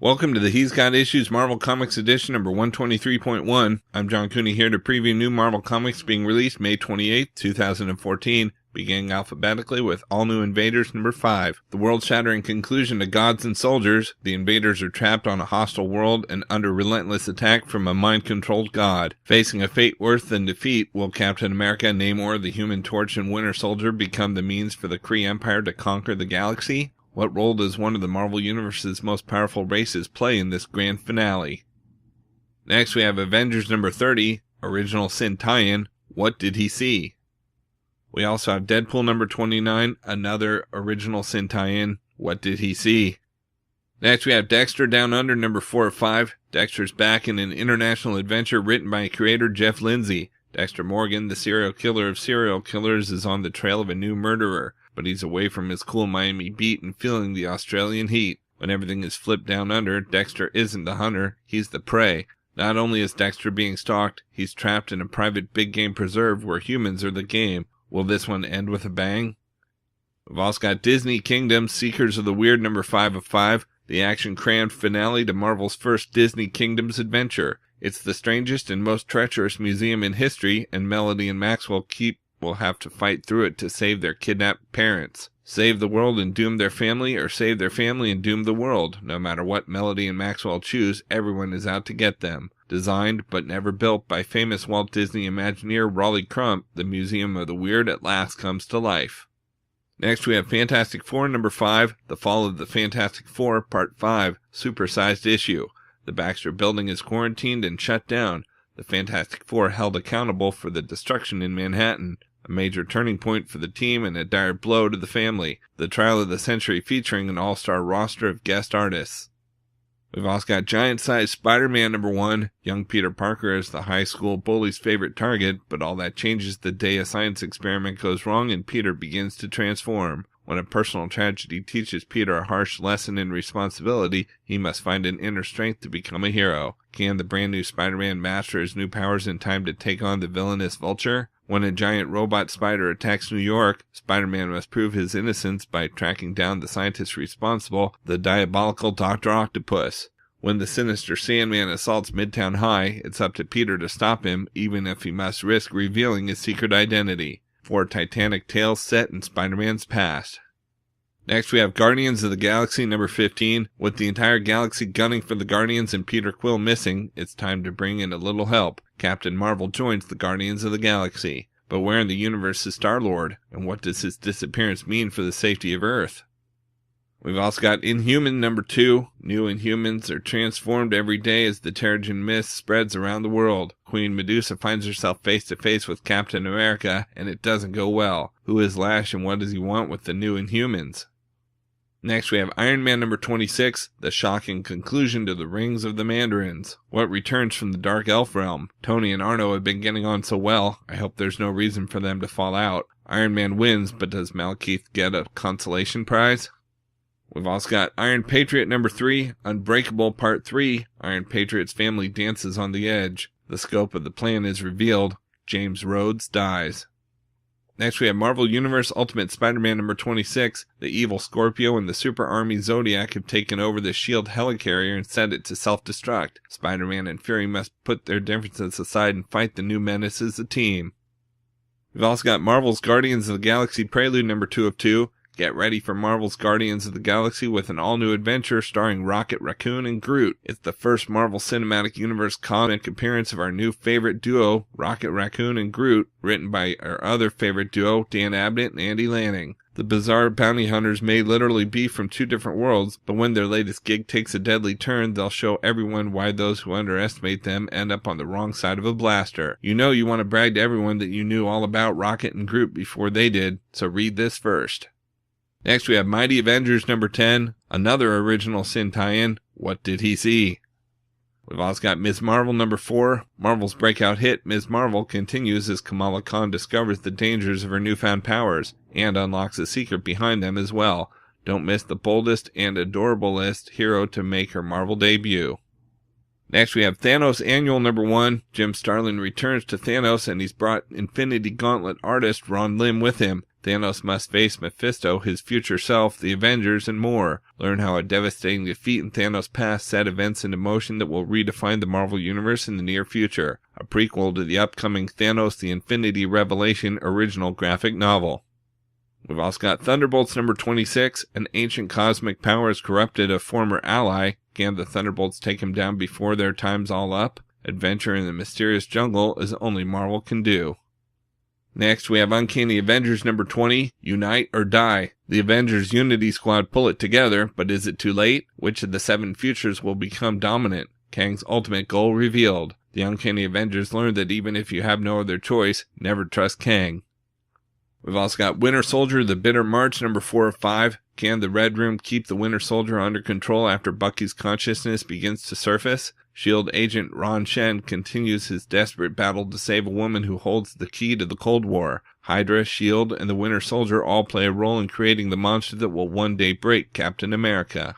Welcome to the He's Got Issues Marvel Comics edition number 123.1. I'm John Cooney here to preview new Marvel Comics being released May 28, 2014, beginning alphabetically with All New Invaders number 5. The world-shattering conclusion to Gods and Soldiers. The invaders are trapped on a hostile world and under relentless attack from a mind-controlled god. Facing a fate worse than defeat, will Captain America, Namor, the Human Torch, and Winter Soldier become the means for the Kree Empire to conquer the galaxy? What role does one of the Marvel Universe's most powerful races play in this grand finale? Next we have Avengers number 30, Original Sin Tie-In, What Did He See? We also have Deadpool number 29, another Original Sin Tie-In, What Did He See? Next we have Dexter Down Under number 4 of 5, Dexter's Back in an international adventure written by creator Jeff Lindsay. Dexter Morgan, the serial killer of serial killers, is on the trail of a new murderer, but he's away from his cool Miami beat and feeling the Australian heat. When everything is flipped down under, Dexter isn't the hunter, he's the prey. Not only is Dexter being stalked, he's trapped in a private big game preserve where humans are the game. Will this one end with a bang? We've also got Disney Kingdom, Seekers of the Weird number 5 of 5, the action-crammed finale to Marvel's first Disney Kingdoms adventure. It's the strangest and most treacherous museum in history, and Melody and Maxwell will have to fight through it to save their kidnapped parents. Save the world and doom their family, or save their family and doom the world. No matter what Melody and Maxwell choose, everyone is out to get them. Designed but never built by famous Walt Disney Imagineer Raleigh Crump, the Museum of the Weird at last comes to life. Next we have Fantastic Four number 5, The Fall of the Fantastic Four, Part 5, supersized issue. The Baxter Building is quarantined and shut down. The Fantastic Four held accountable for the destruction in Manhattan. A major turning point for the team and a dire blow to the family. The trial of the century featuring an all-star roster of guest artists. We've also got giant-sized Spider-Man number 1. Young Peter Parker is the high school bully's favorite target, but all that changes the day a science experiment goes wrong and Peter begins to transform. When a personal tragedy teaches Peter a harsh lesson in responsibility, he must find an inner strength to become a hero. Can the brand new Spider-Man master his new powers in time to take on the villainous Vulture? When a giant robot spider attacks New York, Spider-Man must prove his innocence by tracking down the scientist responsible, the diabolical Dr. Octopus. When the sinister Sandman assaults Midtown High, it's up to Peter to stop him, even if he must risk revealing his secret identity. 4 titanic tales set in Spider-Man's past. Next we have Guardians of the Galaxy number 15. With the entire galaxy gunning for the Guardians and Peter Quill missing, it's time to bring in a little help. Captain Marvel joins the Guardians of the Galaxy. But where in the universe is Star-Lord, and what does his disappearance mean for the safety of Earth? We've also got Inhuman number 2. New Inhumans are transformed every day as the Terrigen mist spreads around the world. Queen Medusa finds herself face to face with Captain America, and it doesn't go well. Who is Lash and what does he want with the new Inhumans? Next we have Iron Man number 26, the shocking conclusion to the Rings of the Mandarins. What returns from the Dark Elf realm? Tony and Arno have been getting on so well, I hope there's no reason for them to fall out. Iron Man wins, but does Malekith get a consolation prize? We've also got Iron Patriot number 3, Unbreakable Part 3. Iron Patriot's family dances on the edge. The scope of the plan is revealed. James Rhodes dies. Next we have Marvel Universe Ultimate Spider-Man number 26. The evil Scorpio and the Super Army Zodiac have taken over the S.H.I.E.L.D. helicarrier and set it to self-destruct. Spider-Man and Fury must put their differences aside and fight the new menace as a team. We've also got Marvel's Guardians of the Galaxy Prelude number 2 of 2. Get ready for Marvel's Guardians of the Galaxy with an all-new adventure starring Rocket Raccoon and Groot. It's the first Marvel Cinematic Universe comic appearance of our new favorite duo, Rocket Raccoon and Groot, written by our other favorite duo, Dan Abnett and Andy Lanning. The bizarre bounty hunters may literally be from 2 different worlds, but when their latest gig takes a deadly turn, they'll show everyone why those who underestimate them end up on the wrong side of a blaster. You know you want to brag to everyone that you knew all about Rocket and Groot before they did, so read this first. Next we have Mighty Avengers number 10, another Original Sin tie-in, What Did He See? We've also got Ms. Marvel number 4. Marvel's breakout hit, Ms. Marvel, continues as Kamala Khan discovers the dangers of her newfound powers, and unlocks a secret behind them as well. Don't miss the boldest and adorablest hero to make her Marvel debut. Next we have Thanos Annual number 1. Jim Starlin returns to Thanos and he's brought Infinity Gauntlet artist Ron Lim with him. Thanos must face Mephisto, his future self, the Avengers, and more. Learn how a devastating defeat in Thanos' past set events into motion that will redefine the Marvel Universe in the near future. A prequel to the upcoming Thanos the Infinity Revelation original graphic novel. We've also got Thunderbolts number 26. An ancient cosmic power has corrupted a former ally. Can the Thunderbolts take him down before their time's all up? Adventure in the mysterious jungle as only Marvel can do. Next, we have Uncanny Avengers number 20, Unite or Die. The Avengers Unity Squad pull it together, but is it too late? Which of the 7 futures will become dominant? Kang's ultimate goal revealed. The Uncanny Avengers learn that even if you have no other choice, never trust Kang. We've also got Winter Soldier, The Bitter March number 4 of 5. Can the Red Room keep the Winter Soldier under control after Bucky's consciousness begins to surface? S.H.I.E.L.D. agent Ron Shen continues his desperate battle to save a woman who holds the key to the Cold War. Hydra, S.H.I.E.L.D., and the Winter Soldier all play a role in creating the monster that will one day break Captain America.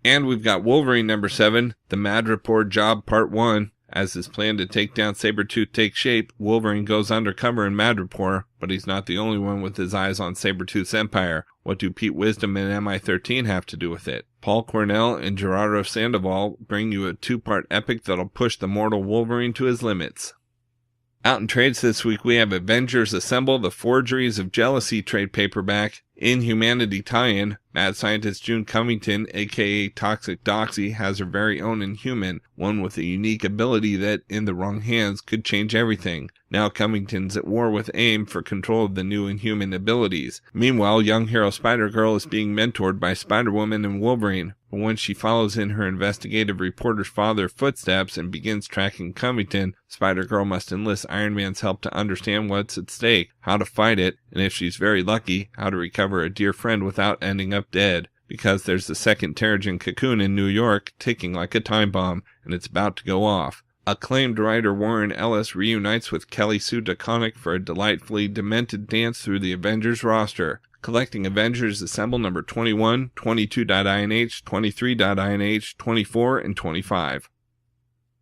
And we've got Wolverine number 7, The Mad Report Job Part 1. As his plan to take down Sabretooth takes shape, Wolverine goes undercover in Madripoor, but he's not the only one with his eyes on Sabretooth's empire. What do Pete Wisdom and MI-13 have to do with it? Paul Cornell and Gerardo Sandoval bring you a 2-part epic that'll push the mortal Wolverine to his limits. Out in trades this week, we have Avengers Assemble, The Forgeries of Jealousy trade paperback, Inhumanity tie-in. Mad scientist June Covington, aka Toxic Doxy, has her very own Inhuman, one with a unique ability that, in the wrong hands, could change everything. Now Covington's at war with AIM for control of the new Inhuman abilities. Meanwhile, young hero Spider-Girl is being mentored by Spider-Woman and Wolverine. But when she follows in her investigative reporter's father's footsteps and begins tracking Covington, Spider-Girl must enlist Iron Man's help to understand what's at stake, how to fight it, and if she's very lucky, how to recover a dear friend without ending up dead. Because there's the second Terrigen cocoon in New York ticking like a time bomb, and it's about to go off. Acclaimed writer Warren Ellis reunites with Kelly Sue DeConnick for a delightfully demented dance through the Avengers roster. Collecting Avengers Assemble number 21, 22.INH, 23.INH, 24, and 25.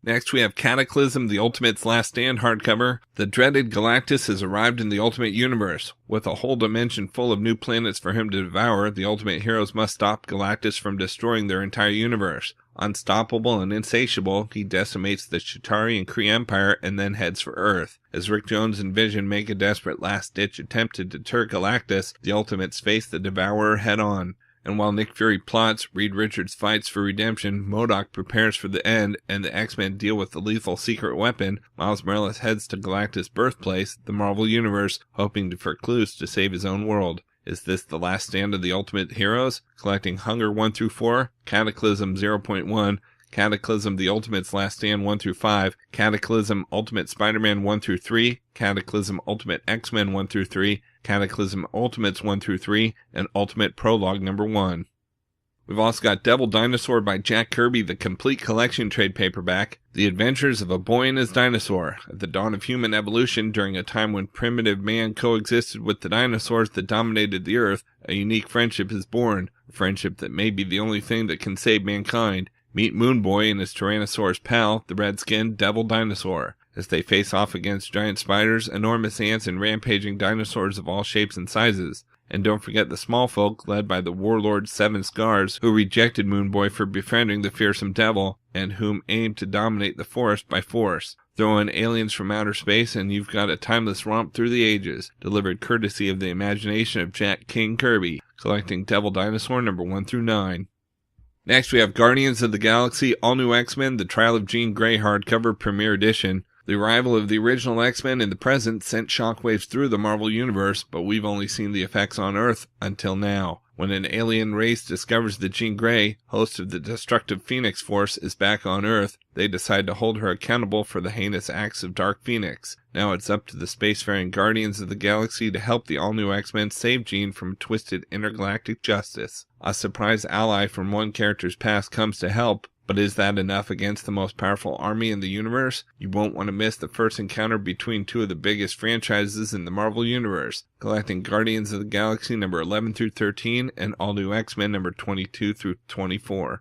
Next, we have Cataclysm, The Ultimate's Last Stand hardcover. The dreaded Galactus has arrived in the Ultimate Universe. With a whole dimension full of new planets for him to devour, the Ultimate heroes must stop Galactus from destroying their entire universe. Unstoppable and insatiable, he decimates the Chitauri and Kree Empire and then heads for Earth. As Rick Jones and Vision make a desperate last-ditch attempt to deter Galactus, the Ultimates face the Devourer head-on. And while Nick Fury plots, Reed Richards fights for redemption, MODOK prepares for the end, and the X-Men deal with the lethal secret weapon, Miles Morales heads to Galactus' birthplace, the Marvel Universe, hoping for clues to save his own world. Is this the last stand of the Ultimate Heroes? Collecting Hunger 1-4, Cataclysm 0.1, Cataclysm The Ultimate's Last Stand 1-5, Cataclysm Ultimate Spider-Man 1-3, Cataclysm Ultimate X-Men 1-3, Cataclysm Ultimates 1-3, and Ultimate Prologue number 1. We've also got Devil Dinosaur by Jack Kirby, the complete collection trade paperback. The Adventures of a Boy and His Dinosaur. At the dawn of human evolution, during a time when primitive man coexisted with the dinosaurs that dominated the earth, a unique friendship is born. A friendship that may be the only thing that can save mankind. Meet Moon Boy and his Tyrannosaurus pal, the red-skinned Devil Dinosaur. As they face off against giant spiders, enormous ants, and rampaging dinosaurs of all shapes and sizes. And don't forget the small folk, led by the warlord Seven Scars, who rejected Moon Boy for befriending the fearsome devil, and whom aimed to dominate the forest by force. Throw in aliens from outer space, and you've got a timeless romp through the ages, delivered courtesy of the imagination of Jack King Kirby, collecting Devil Dinosaur number 1-9. Next, we have Guardians of the Galaxy, All New X-Men, The Trial of Jean Grey hardcover premiere edition. The arrival of the original X-Men in the present sent shockwaves through the Marvel Universe, but we've only seen the effects on Earth until now. When an alien race discovers that Jean Grey, host of the destructive Phoenix Force, is back on Earth, they decide to hold her accountable for the heinous acts of Dark Phoenix. Now it's up to the spacefaring Guardians of the Galaxy to help the all-new X-Men save Jean from twisted intergalactic justice. A surprise ally from one character's past comes to help, but is that enough against the most powerful army in the universe? You won't want to miss the first encounter between two of the biggest franchises in the Marvel Universe, collecting Guardians of the Galaxy number 11-13 and All New X-Men number 22-24.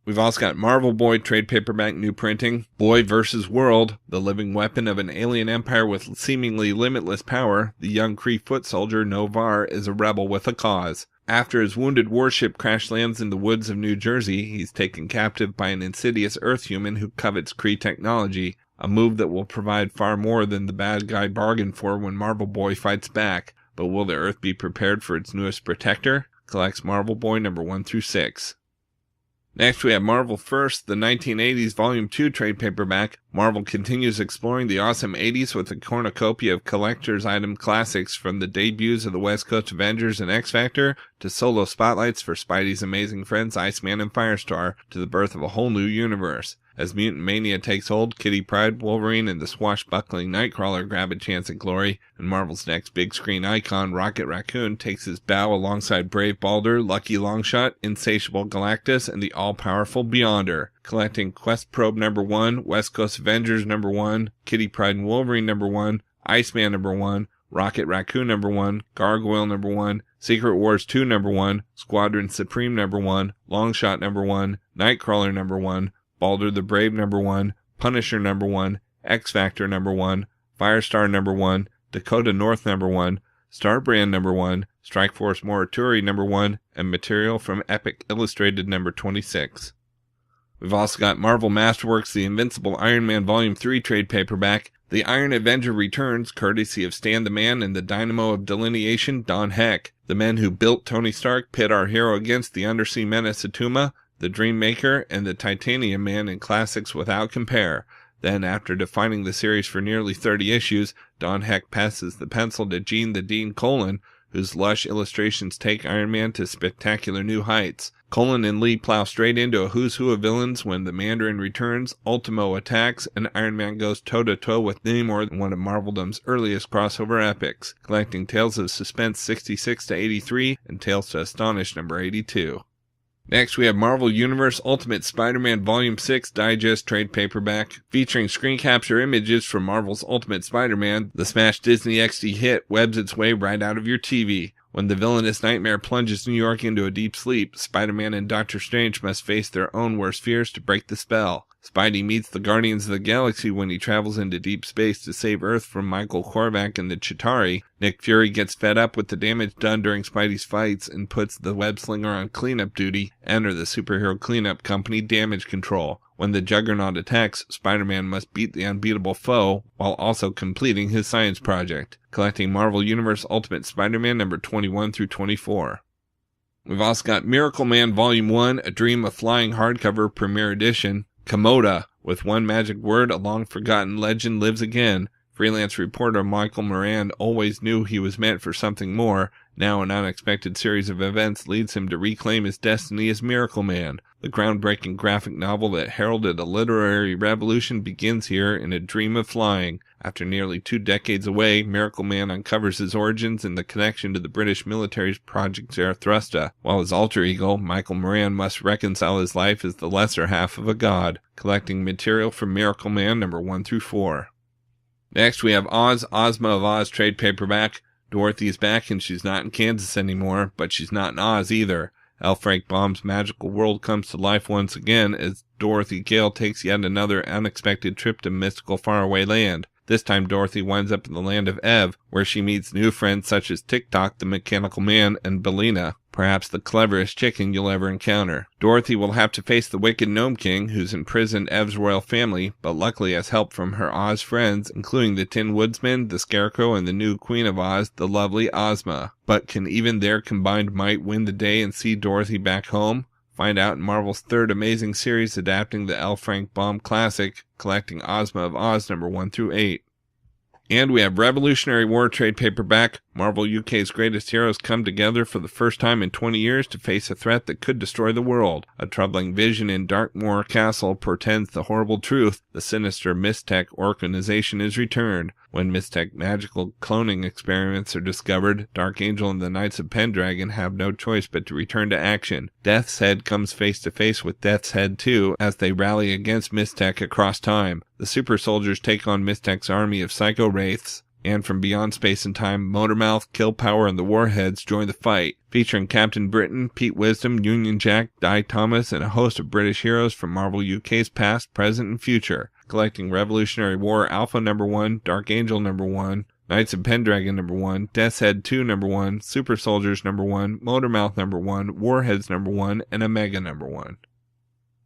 We've also got Marvel Boy trade paperback new printing, Boy vs. World, the living weapon of an alien empire with seemingly limitless power. The young Kree foot soldier Novar is a rebel with a cause. After his wounded warship crash lands in the woods of New Jersey, he's taken captive by an insidious Earth human who covets Kree technology, a move that will provide far more than the bad guy bargained for when Marvel Boy fights back. But will the Earth be prepared for its newest protector? Collects Marvel Boy number 1 through 6. Next, we have Marvel First, the 1980s Volume 2 trade paperback. Marvel continues exploring the awesome 80s with a cornucopia of collector's item classics, from the debuts of the West Coast Avengers and X-Factor, to solo spotlights for Spidey's amazing friends Iceman and Firestar, to the birth of a whole new universe. As mutant mania takes hold, Kitty Pryde, Wolverine, and the swashbuckling Nightcrawler grab a chance at glory, and Marvel's next big screen icon, Rocket Raccoon, takes his bow alongside Brave Balder, Lucky Longshot, Insatiable Galactus, and the all-powerful Beyonder. Collecting Quest Probe number 1, West Coast Avengers number 1, Kitty Pryde and Wolverine number 1, Iceman number 1, Rocket Raccoon number 1, Gargoyle number 1, Secret Wars 2 number 1, Squadron Supreme number 1, Longshot number 1, Nightcrawler number 1, Balder the Brave number 1, Punisher number 1, X-Factor number 1, Firestar number 1, Dakota North number 1, Starbrand number 1, Strike Force Morituri number 1, and material from Epic Illustrated number 26. We've also got Marvel Masterworks, the Invincible Iron Man Volume 3 trade paperback. The Iron Avenger returns, courtesy of Stan the Man and the dynamo of delineation, Don Heck. The men who built Tony Stark pit our hero against the undersea menace Atuma, the Dream Maker, and the Titanium Man in classics without compare. Then, after defining the series for nearly 30 issues, Don Heck passes the pencil to Gene the Dean Colan, whose lush illustrations take Iron Man to spectacular new heights. Colan and Lee plow straight into a who's who of villains when the Mandarin returns, Ultimo attacks, and Iron Man goes toe-to-toe with Namor in one of Marveldom's earliest crossover epics, collecting Tales of Suspense 66 to 83 and Tales to Astonish number 82. Next, we have Marvel Universe Ultimate Spider-Man Volume 6 Digest Trade Paperback, featuring screen capture images from Marvel's Ultimate Spider-Man. The smash Disney XD hit webs its way right out of your TV. When the villainous nightmare plunges New York into a deep sleep, Spider-Man and Doctor Strange must face their own worst fears to break the spell. Spidey meets the Guardians of the Galaxy when he travels into deep space to save Earth from Michael Korvac and the Chitauri. Nick Fury gets fed up with the damage done during Spidey's fights and puts the web-slinger on cleanup duty. Enter the superhero cleanup company, Damage Control. When the Juggernaut attacks, Spider-Man must beat the unbeatable foe while also completing his science project. Collecting Marvel Universe Ultimate Spider-Man number 21 through 24. We've also got Miracle Man Volume 1, A Dream of Flying hardcover premiere edition. Komoda, with one magic word, a long-forgotten legend lives again. Freelance reporter Michael Moran always knew he was meant for something more. Now an unexpected series of events leads him to reclaim his destiny as Miracle Man. The groundbreaking graphic novel that heralded a literary revolution begins here in A Dream of Flying. After nearly 2 decades away, Miracle Man uncovers his origins and the connection to the British military's Project Zarathustra, while his alter ego, Michael Moran, must reconcile his life as the lesser half of a god. Collecting material from Miracle Man number 1 through 4. Next, we have Oz, Ozma of Oz trade paperback. Dorothy's back and she's not in Kansas anymore, but she's not in Oz either. L. Frank Baum's magical world comes to life once again as Dorothy Gale takes yet another unexpected trip to mystical faraway land. This time Dorothy winds up in the land of Ev, where she meets new friends such as Tick-Tock the Mechanical Man and Belina, perhaps the cleverest chicken you'll ever encounter. Dorothy will have to face the wicked Gnome King, who's imprisoned Ev's royal family, but luckily has help from her Oz friends, including the Tin Woodsman, the Scarecrow, and the new Queen of Oz, the lovely Ozma. But can even their combined might win the day and see Dorothy back home? Find out in Marvel's third amazing series adapting the L. Frank Baum classic, collecting Ozma of Oz number 1 through 8. And we have Revolutionary War trade paperback. Marvel UK's greatest heroes come together for the first time in 20 years to face a threat that could destroy the world. A troubling vision in Darkmoor Castle portends the horrible truth. The sinister Mystech organization is returned. When Mystech magical cloning experiments are discovered, Dark Angel and the Knights of Pendragon have no choice but to return to action. Death's Head comes face to face with Death's Head too as they rally against Mystech across time. The super soldiers take on Mystech's army of psycho wraiths. And from Beyond Space and Time, Motormouth, Kill Power, and the Warheads join the fight, featuring Captain Britain, Pete Wisdom, Union Jack, Di Thomas, and a host of British heroes from Marvel UK's past, present, and future, collecting Revolutionary War Alpha #1, Dark Angel #1, Knights of Pendragon #1, Death's Head 2 #1, Super Soldiers #1, Motormouth #1, Warheads #1, and Omega #1.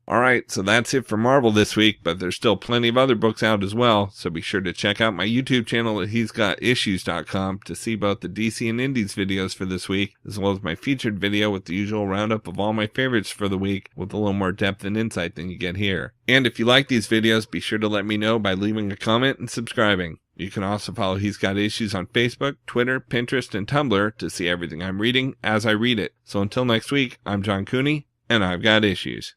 Alright, so that's it for Marvel this week, but there's still plenty of other books out as well, so be sure to check out my YouTube channel at he'sgotissues.com to see both the DC and Indies videos for this week, as well as my featured video with the usual roundup of all my favorites for the week, with a little more depth and insight than you get here. And if you like these videos, be sure to let me know by leaving a comment and subscribing. You can also follow He's Got Issues on Facebook, Twitter, Pinterest, and Tumblr to see everything I'm reading as I read it. So until next week, I'm John Cooney, and I've got issues.